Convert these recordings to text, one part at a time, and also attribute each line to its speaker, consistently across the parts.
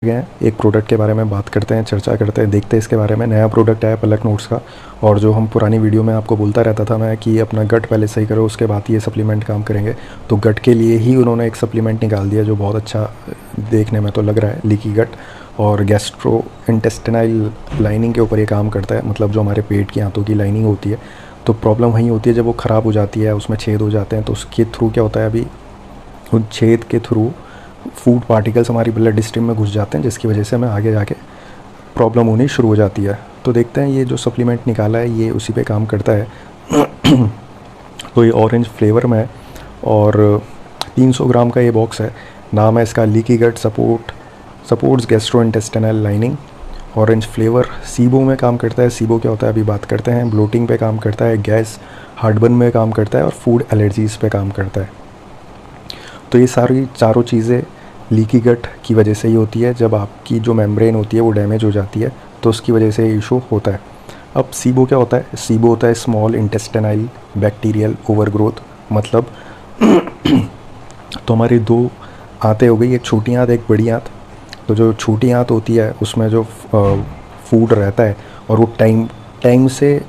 Speaker 1: हैं, एक प्रोडक्ट के बारे में बात करते हैं, चर्चा करते हैं, देखते हैं इसके बारे में। नया प्रोडक्ट आया पलक नोट्स का, और जो हम पुरानी वीडियो में आपको बोलता रहता था मैं कि अपना गट पहले सही करो उसके बाद ये सप्लीमेंट काम करेंगे, तो गट के लिए ही उन्होंने एक सप्लीमेंट निकाल दिया जो बहुत अच्छा देखने में तो लग रहा है, लीकी गट, और गैस्ट्रो इंटेस्टाइनल लाइनिंग के ऊपर ये काम करता है। मतलब जो हमारे पेट की आंतों की लाइनिंग होती है, तो प्रॉब्लम वहीं होती है जब वो ख़राब हो जाती है, उसमें छेद हो जाते हैं, तो उसके थ्रू क्या होता है, अभी उन छेद के थ्रू फूड पार्टिकल्स हमारी ब्लड स्ट्रीम में घुस जाते हैं, जिसकी वजह से हमें आगे जाके प्रॉब्लम होनी शुरू हो जाती है। तो देखते हैं ये जो सप्लीमेंट निकाला है ये उसी पे काम करता है। तो ये ऑरेंज फ्लेवर में है और 300 ग्राम का ये बॉक्स है। नाम है इसका leaky gut supports gastrointestinal lining. Orange flavour SIBO में काम करता है। सीबो क्या होता है अभी बात करते हैं। ब्लोटिंग पे काम करता है, गैस हार्टबर्न में काम करता है और फूड एलर्जीज़ पे काम करता है। तो ये सारी चारों चीज़ें लीकी गट की वजह से ही होती है। जब आपकी जो मेम्ब्रेन होती है वो डैमेज हो जाती है तो उसकी वजह से ये इशू होता है। अब सीबो क्या होता है? सीबो होता है स्मॉल इंटेस्टाइनल बैक्टीरियल ओवरग्रोथ। मतलब तो हमारी दो आंतें हो गई, एक छोटी आंत एक बड़ी आंत। तो जो छोटी आंत होती है उसमें जो फूड रहता है और वो टाइम से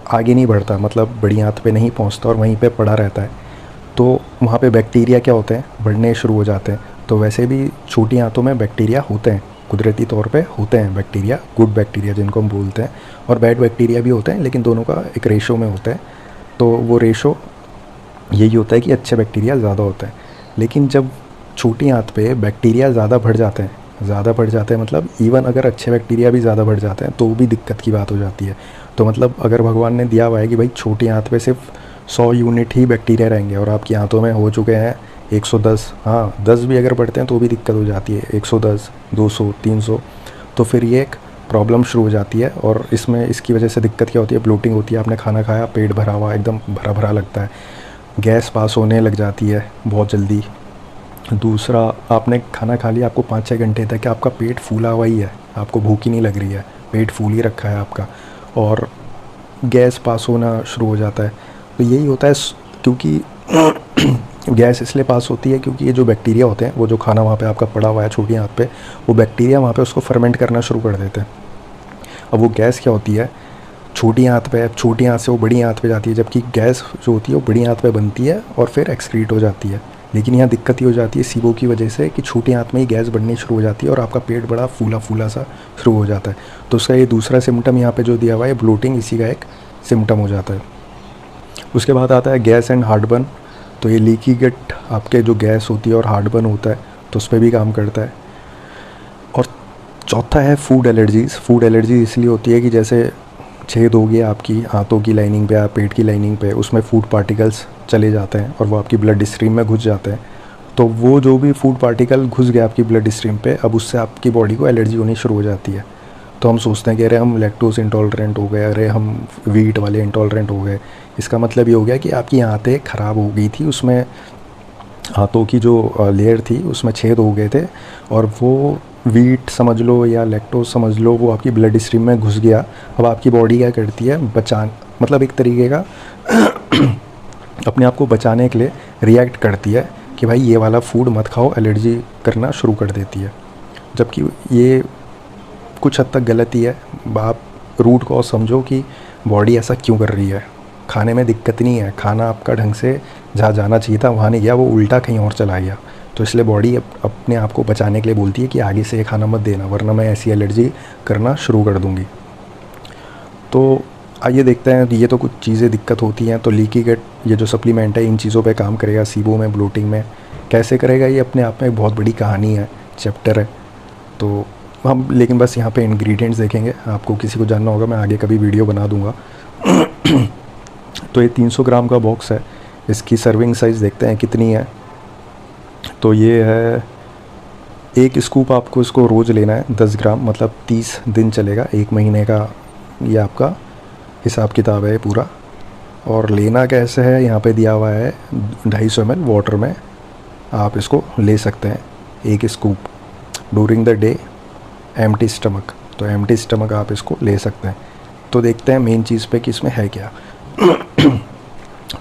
Speaker 1: आगे नहीं बढ़ता, मतलब बड़ी आंत पे नहीं पहुंचता और वहीं पे पड़ा रहता है, तो वहाँ पे बैक्टीरिया क्या होते हैं, बढ़ने शुरू हो जाते हैं। तो वैसे भी छोटी आंतों में बैक्टीरिया होते हैं, कुदरती तौर पे होते हैं बैक्टीरिया, गुड बैक्टीरिया जिनको हम बोलते हैं, और बैड बैक्टीरिया भी होते हैं, लेकिन दोनों का एक रेशो में होता है। तो वो रेशो यही होता है कि अच्छे बैक्टीरिया ज़्यादा होते हैं। लेकिन जब छोटी आंत पे बैक्टीरिया ज़्यादा बढ़ जाते हैं मतलब इवन अगर अच्छे बैक्टीरिया भी ज़्यादा बढ़ जाते हैं तो भी दिक्कत की बात हो जाती है। तो मतलब अगर भगवान ने दिया हुआ है कि भाई छोटी आंत पे सिर्फ 100 यूनिट ही बैक्टीरिया रहेंगे और आपकी आंतों में हो चुके हैं 110, हाँ 10 भी अगर बढ़ते हैं तो भी दिक्कत हो जाती है, 110, 200, 300, तो फिर ये एक प्रॉब्लम शुरू हो जाती है। और इसमें इसकी वजह से दिक्कत क्या होती है, ब्लोटिंग होती है। आपने खाना खाया, पेट भरा हुआ, एकदम भरा भरा लगता है, गैस पास होने लग जाती है बहुत जल्दी। दूसरा, आपने खाना खा लिया, आपको 5-6 घंटे तक आपका पेट फूला हुआ ही है, आपको भूख ही नहीं लग रही है, पेट फूल ही रखा है आपका, और गैस पास होना शुरू हो जाता है। तो यही होता है, क्योंकि गैस इसलिए पास होती है क्योंकि ये जो बैक्टीरिया होते हैं, वो जो खाना वहाँ पे आपका पड़ा हुआ है छोटी आंत पे, वो बैक्टीरिया वहाँ पे उसको फर्मेंट करना शुरू कर देते हैं। अब वो गैस क्या होती है, छोटी आंत पे, छोटी आंत से वो बड़ी आंत पे जाती है, जबकि गैस जो होती है वो बड़ी आंत पे बनती है और फिर एक्सक्रीट हो जाती है। लेकिन यहाँ दिक्कत ही हो जाती है सीबो की वजह से कि छोटी आंत में ही गैस बढ़नी शुरू हो जाती है और आपका पेट बड़ा फूला फूला सा शुरू हो जाता है। तो उसका ये दूसरा सिम्टम यहाँ पे जो दिया हुआ है, ब्लोटिंग, इसी का एक सिम्टम हो जाता है। उसके बाद आता है गैस एंड हार्टबर्न। तो ये लीकी गट आपके जो गैस होती है और हार्टबर्न होता है तो उस पर भी काम करता है। और चौथा है फूड एलर्जीज़। फूड एलर्जी इसलिए होती है कि जैसे छेद हो गया आपकी आंतों की लाइनिंग पे या पेट की लाइनिंग पे, उसमें फूड पार्टिकल्स चले जाते हैं और वो आपकी ब्लड स्ट्रीम में घुस जाते हैं। तो वो जो भी फूड पार्टिकल घुस गया आपकी ब्लड स्ट्रीम पे, अब उससे आपकी बॉडी को एलर्जी होनी शुरू हो जाती है। तो हम सोचते हैं कि अरे हम लैक्टोज इंटॉलरेंट हो गए, अरे हम वीट वाले इंटॉलरेंट हो गए। इसका मतलब ये हो गया कि आपकी आंतें ख़राब हो गई थी, उसमें आंतों की जो लेयर थी उसमें छेद हो गए थे, और वो वीट समझ लो या लैक्टोज समझ लो, वो आपकी ब्लड स्ट्रीम में घुस गया। अब आपकी बॉडी क्या करती है, मतलब एक तरीके का अपने आप को बचाने के लिए रिएक्ट करती है कि भाई ये वाला फूड मत खाओ, एलर्जी करना शुरू कर देती है। जबकि ये कुछ हद तक गलती है। आप रूट कॉज समझो कि बॉडी ऐसा क्यों कर रही है। खाने में दिक्कत नहीं है, खाना आपका ढंग से जहाँ जाना चाहिए था वहाँ नहीं गया, वो उल्टा कहीं और चला गया। तो इसलिए बॉडी अपने आप को बचाने के लिए बोलती है कि आगे से ये खाना मत देना, वरना मैं ऐसी एलर्जी करना शुरू कर दूँगी। तो आइए देखते हैं, ये तो कुछ चीज़ें दिक्कत होती हैं। तो लीकी गट ये जो सप्लीमेंट है इन चीज़ों पे काम करेगा, सीबो में, ब्लोटिंग में कैसे करेगा, ये अपने आप में एक बहुत बड़ी कहानी है, चैप्टर है। तो हम लेकिन बस यहाँ पे इंग्रेडिएंट्स देखेंगे। आपको किसी को जानना होगा मैं आगे कभी वीडियो बना दूँगा। तो ये 300 ग्राम का बॉक्स है। इसकी सर्विंग साइज़ देखते हैं कितनी है। तो ये है 1 स्कूप, आपको इसको रोज़ लेना है 10 ग्राम, मतलब 30 दिन चलेगा, 1 महीने का ये आपका हिसाब किताब है पूरा। और लेना कैसे है, यहाँ पे दिया हुआ है 250 ml वाटर में आप इसको ले सकते हैं 1 scoop during the day empty stomach. तो एम्प्टी स्टमक आप इसको ले सकते हैं। तो देखते हैं मेन चीज़ पे कि इसमें है क्या।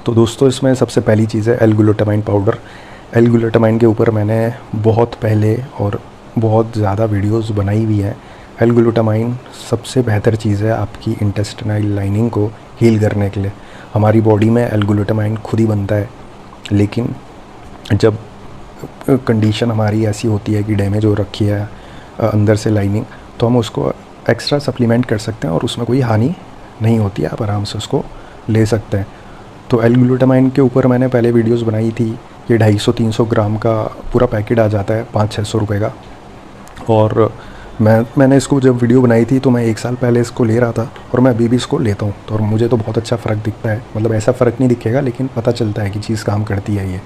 Speaker 1: तो दोस्तों इसमें सबसे पहली चीज़ है एल-ग्लूटामाइन पाउडर। एल-ग्लूटामाइन के ऊपर मैंने बहुत पहले और बहुत ज़्यादा वीडियोस बनाई हुई है। एल-ग्लूटामाइन सबसे बेहतर चीज़ है आपकी इंटेस्टाइनल लाइनिंग को हील करने के लिए। हमारी बॉडी में एल-ग्लूटामाइन खुद ही बनता है, लेकिन जब कंडीशन हमारी ऐसी होती है कि डैमेज हो रखी है अंदर से लाइनिंग, तो हम उसको एक्स्ट्रा सप्लीमेंट कर सकते हैं और उसमें कोई हानि नहीं होती है, आप आराम से उसको ले सकते हैं। तो एल-ग्लूटामाइन के ऊपर मैंने पहले वीडियोस बनाई थी। ये 250-300 ग्राम का पूरा पैकेट आ जाता है 500-600 रुपये का। और मैंने इसको जब वीडियो बनाई थी तो मैं 1 साल पहले इसको ले रहा था और मैं अभी भी इसको लेता हूँ, तो और मुझे तो बहुत अच्छा फ़र्क दिखता है। मतलब ऐसा फ़र्क नहीं दिखेगा, लेकिन पता चलता है कि चीज़ काम करती है ये।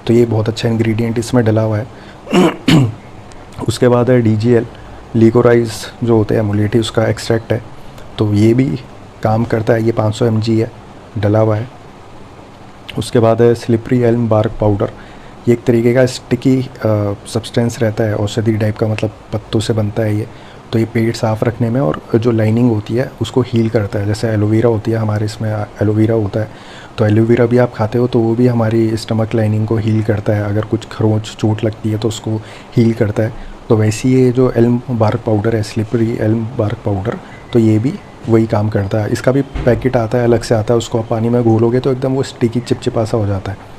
Speaker 1: तो ये बहुत अच्छा इंग्रेडिएंट इसमें डला हुआ है। उसके बाद है DGL, लिकोराइज जो होते हैं एमुलेटिव, उसका एक्सट्रैक्ट है, तो ये भी काम करता है। ये 500 mg है, डला हुआ है। उसके बाद है स्लिपरी एल्म बार्क पाउडर। ये एक तरीके का स्टिकी सब्सटेंस रहता है, औषधि टाइप का, मतलब पत्तों से बनता है ये। तो ये पेट साफ़ रखने में और जो लाइनिंग होती है उसको हील करता है। जैसे एलोवेरा होती है, हमारे इसमें एलोवेरा होता है, तो एलोवेरा भी आप खाते हो तो वो भी हमारी स्टमक लाइनिंग को हील करता है। अगर कुछ खरोंच चोट लगती है तो उसको हील करता है। तो वैसे ये जो एल्म बार्क पाउडर है, स्लिपरी एल्म बार्क पाउडर, तो ये भी वही काम करता है। इसका भी पैकेट आता है, अलग से आता है, उसको आप पानी में घोलोगे तो एकदम वो स्टिकी चिपचिपा सा हो जाता है।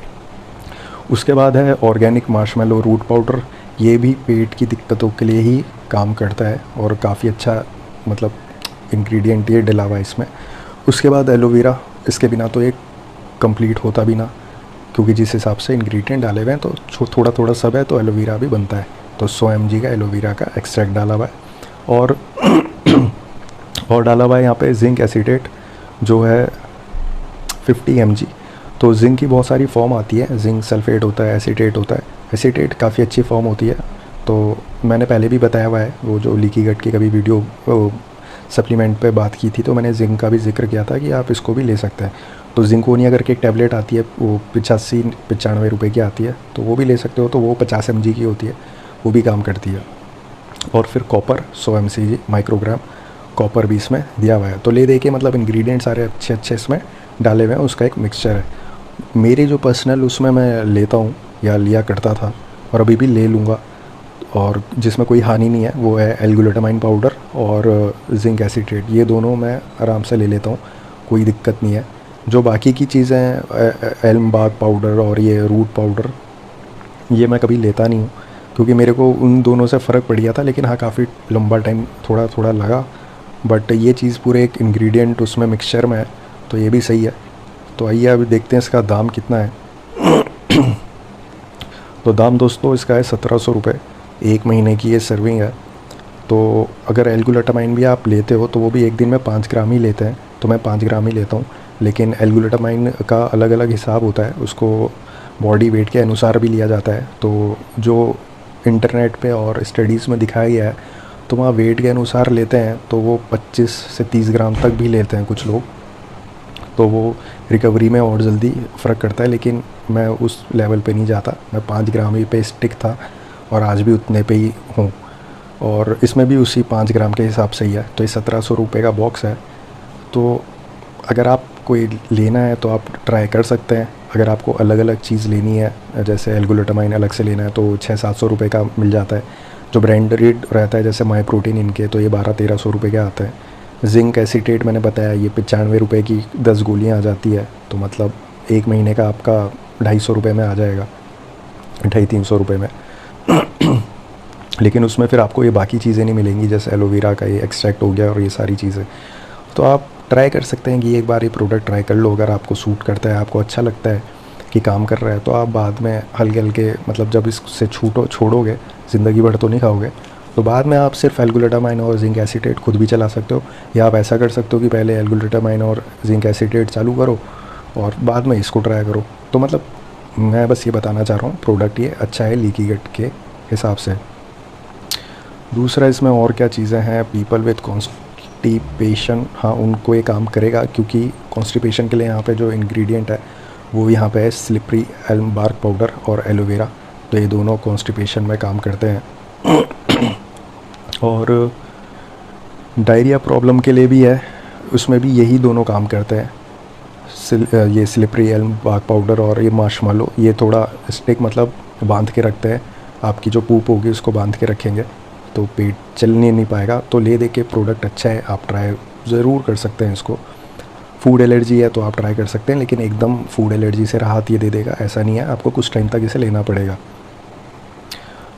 Speaker 1: उसके बाद है ऑर्गेनिक मार्शमेलो रूट पाउडर। ये भी पेट की दिक्कतों के लिए ही काम करता है और काफ़ी अच्छा मतलब इंग्रेडिएंट ये डला हुआ है इसमें। उसके बाद एलोवेरा, इसके बिना तो ये कंप्लीट होता भी ना, क्योंकि जिस हिसाब से इंग्रेडिएंट डाले हुए हैं तो थोड़ा थोड़ा सब है, तो एलोवेरा भी बनता है। तो 100 mg का एलोवेरा का एक्सट्रैक्ट डाला हुआ है। और डाला हुआ है यहाँ पे जिंक एसीटेट, जो है 50 mg। तो जिंक की बहुत सारी फॉर्म आती है, जिंक सल्फेट होता है, एसीटेट होता है। एसीटेट काफ़ी अच्छी फॉर्म होती है, तो मैंने पहले भी बताया हुआ है, वो जो लीकी गट की कभी वीडियो सप्लीमेंट पे बात की थी, तो मैंने जिंक का भी जिक्र किया था कि आप इसको भी ले सकते हैं। तो जिंकोनिया करके एक टैबलेट आती है, वो 85-95 रुपये की आती है, तो वो भी ले सकते हो। तो वो 50 mg की होती है, वो भी काम करती है। और फिर कॉपर 100 mg माइक्रोग्राम कॉपर भी इसमें दिया हुआ है। तो ले दे के मतलब इंग्रेडिएंट सारे अच्छे अच्छे इसमें डाले हुए हैं, उसका एक मिक्सचर है। मेरी जो पर्सनल उसमें मैं लेता हूँ या लिया करता था और अभी भी ले लूँगा, और जिसमें कोई हानि नहीं है, वो है एल-ग्लूटामाइन पाउडर और जिंक एसीटेट। ये दोनों मैं आराम से ले लेता हूँ, कोई दिक्कत नहीं है। जो बाकी की चीज़ें हैं, एल्म बार्क पाउडर और ये रूट पाउडर, ये मैं कभी लेता नहीं हूँ, क्योंकि मेरे को उन दोनों से फ़र्क पड़ गया था। लेकिन हाँ, काफ़ी लंबा टाइम थोड़ा थोड़ा लगा, बट ये चीज़ पूरे एक इंग्रेडिएंट उसमें मिक्सचर में है, तो ये भी सही है। तो आइए अभी देखते हैं इसका दाम कितना है। तो दाम दोस्तों इसका है 1700 रुपये, 1 महीने की ये सर्विंग है। तो अगर एल-ग्लूटामाइन भी आप लेते हो तो वो भी एक दिन में 5 ग्राम ही लेते हैं, तो मैं 5 ग्राम ही लेता हूँ। लेकिन एल-ग्लूटामाइन का अलग अलग हिसाब होता है, उसको बॉडी वेट के अनुसार भी लिया जाता है। तो जो इंटरनेट पे और स्टडीज़ में दिखाया गया है, तो वहाँ वेट के अनुसार लेते हैं, तो वो 25 से 30 ग्राम तक भी लेते हैं कुछ लोग। तो वो रिकवरी में और जल्दी फ़र्क करता है, लेकिन मैं उस लेवल पे नहीं जाता। मैं 5 ग्राम ही पे स्टिक था और आज भी उतने पे ही हूँ, और इसमें भी उसी 5 ग्राम के हिसाब से ही है। तो ये 1700 रुपये का बॉक्स है। तो अगर आप कोई लेना है तो आप ट्राई कर सकते हैं। अगर आपको अलग अलग चीज़ लेनी है, जैसे एल-ग्लूटामाइन अलग से लेना है, तो 600-700 रुपये का मिल जाता है। जो ब्रांडेड रहता है जैसे माई प्रोटीन, इनके तो ये 1200-1300 रुपये के आते हैं। जिंक एसीटेट मैंने बताया, ये 95 रुपये की 10 गोलियाँ आ जाती है, तो मतलब 1 महीने का आपका 250 रुपये में आ जाएगा, 250-300 रुपये में। लेकिन उसमें फिर आपको ये बाकी चीज़ें नहीं मिलेंगी, जैसे एलोवेरा का ये एक्सट्रैक्ट हो गया और ये सारी चीज़ें। तो आप ट्राई कर सकते हैं कि एक बार ये प्रोडक्ट ट्राई कर लो। अगर आपको सूट करता है, आपको अच्छा लगता है कि काम कर रहा है, तो आप बाद में हल्के हल्के, मतलब जब इससे छोड़ोगे, ज़िंदगी भर तो नहीं खाओगे, तो बाद में आप सिर्फ एल-ग्लूटामाइन और जिंक एसीटेट खुद भी चला सकते हो। या आप ऐसा कर सकते हो कि पहले एल-ग्लूटामाइन और जिंक एसीटेट चालू करो और बाद में इसको ट्राई करो। तो मतलब मैं बस ये बताना चाह रहा हूँ, प्रोडक्ट ये अच्छा है लीकी गट के हिसाब से। दूसरा इसमें और क्या चीज़ें हैं, पीपल विद कॉन्स्टिपेशन, हाँ उनको ये काम करेगा, क्योंकि कॉन्स्टिपेशन के लिए यहाँ पे जो इंग्रेडिएंट है वो यहाँ पे है स्लिपरी एल्म बार्क पाउडर और एलोवेरा। तो ये दोनों कॉन्स्टिपेशन में काम करते हैं। और डायरिया प्रॉब्लम के लिए भी है, उसमें भी यही दोनों काम करते हैं। ये स्लिपरी एल्म बार्क पाउडर और ये मार्शमेलो, ये थोड़ा स्टिक मतलब बांध के रखते हैं, आपकी जो पूप होगी उसको बांध के रखेंगे तो पेट चलने नहीं पाएगा। तो ले दे के प्रोडक्ट अच्छा है, आप ट्राई ज़रूर कर सकते हैं इसको। फूड एलर्जी है तो आप ट्राई कर सकते हैं, लेकिन एकदम फूड एलर्जी से राहत ये दे देगा ऐसा नहीं है, आपको कुछ टाइम तक इसे लेना पड़ेगा।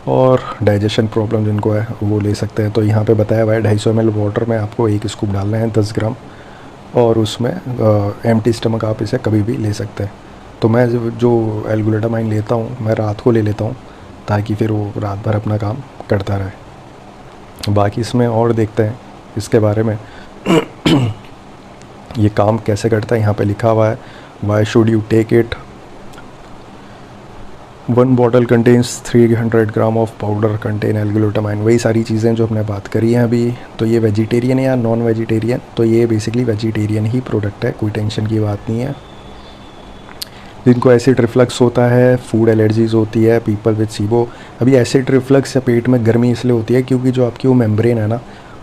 Speaker 1: और डाइजेशन प्रॉब्लम जिनको है वो ले सकते हैं। तो यहाँ पे बताया हुआ है 250 ml वाटर में आपको 1 स्कूप डालना है 10 ग्राम, और उसमें एम्प्टी स्टमक आप इसे कभी भी ले सकते हैं। तो मैं जो एल-ग्लूटामाइन लेता हूँ मैं रात को ले लेता हूँ ताकि फिर वो रात भर अपना काम करता रहे। बाकी इसमें और देखते हैं इसके बारे में ये काम कैसे करता है। यहाँ पे लिखा हुआ है why should you take it, 1 bottle contains 300 gram of powder contain L glutamine. वही सारी चीज़ें जो हमने बात करी हैं अभी। तो ये वेजिटेरियन है या नॉन वेजिटेरियन, तो ये बेसिकली वेजिटेरियन ही प्रोडक्ट है, कोई टेंशन की बात नहीं है। जिनको एसिड रिफ्लक्स होता है, फूड एलर्जीज़ होती है, पीपल विद सीबो। अभी एसिड रिफ्लक्स या पेट में गर्मी इसलिए होती है क्योंकि जो आपकी वो मेम्ब्रेन है ना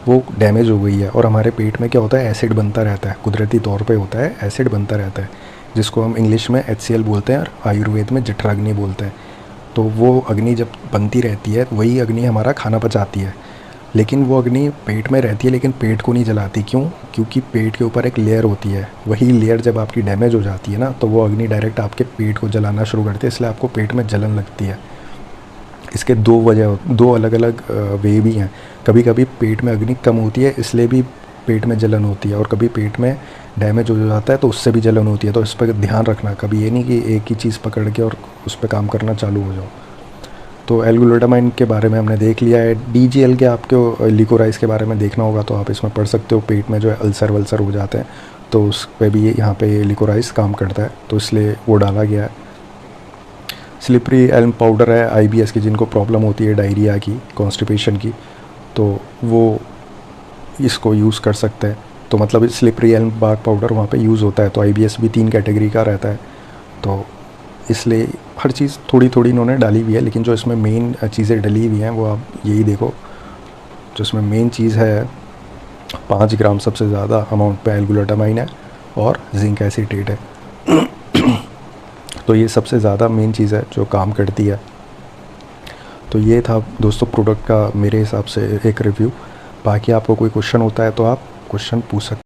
Speaker 1: वो डैमेज हो गई है, और हमारे पेट में क्या होता है एसिड बनता रहता है, कुदरती तौर पे होता है एसिड बनता रहता है, जिसको हम इंग्लिश में HCl बोलते हैं और आयुर्वेद में जठराग्नि बोलते हैं। तो वो अग्नि जब बनती रहती है वही अग्नि हमारा खाना पचाती है, लेकिन वो अग्नि पेट में रहती है लेकिन पेट को नहीं जलाती। क्यों? क्योंकि पेट के ऊपर एक लेयर होती है, वही लेयर जब आपकी डैमेज हो जाती है ना तो वो अग्नि डायरेक्ट आपके पेट को जलाना शुरू करती है, इसलिए आपको पेट में जलन लगती है। इसके दो अलग अलग वे भी हैं। कभी कभी पेट में अग्नि कम होती है इसलिए भी पेट में जलन होती है, और कभी पेट में डैमेज हो जाता है तो उससे भी जलन होती है। तो इस पर ध्यान रखना, कभी ये नहीं कि एक ही चीज़ पकड़ के और उस पर काम करना चालू हो जाओ। तो एल-ग्लूटामाइन के बारे में हमने देख लिया है। DGL के आपको लिकोराइस के बारे में देखना होगा तो आप इसमें पढ़ सकते हो। पेट में जो है अल्सर वल्सर हो जाते हैं तो उस पर भी यहाँ पे लिकोराइस काम करता है, तो इसलिए वो डाला गया है। स्लिपरी एल्म पाउडर है IBS की, जिनको प्रॉब्लम होती है डायरिया की, कॉन्स्टिपेशन की, तो वो इसको यूज़ कर सकते हैं। तो मतलब स्लिपरी एल्म बार्क पाउडर वहाँ पे यूज़ होता है। तो IBS भी 3 कैटेगरी का रहता है, तो इसलिए हर चीज़ थोड़ी थोड़ी इन्होंने डाली हुई है, लेकिन जो इसमें मेन चीज़ें डली हुई हैं वो आप यही देखो। जो इसमें मेन चीज़ है 5 ग्राम सबसे ज़्यादा अमाउंट पे एल-ग्लूटामाइन है और जिंक एसीटेट है। तो ये सबसे ज़्यादा मेन चीज़ है जो काम करती है। तो ये था दोस्तों प्रोडक्ट का मेरे हिसाब से एक रिव्यू। बाकी आपको कोई क्वेश्चन होता है तो आप क्वेश्चन पूछ सकते हैं।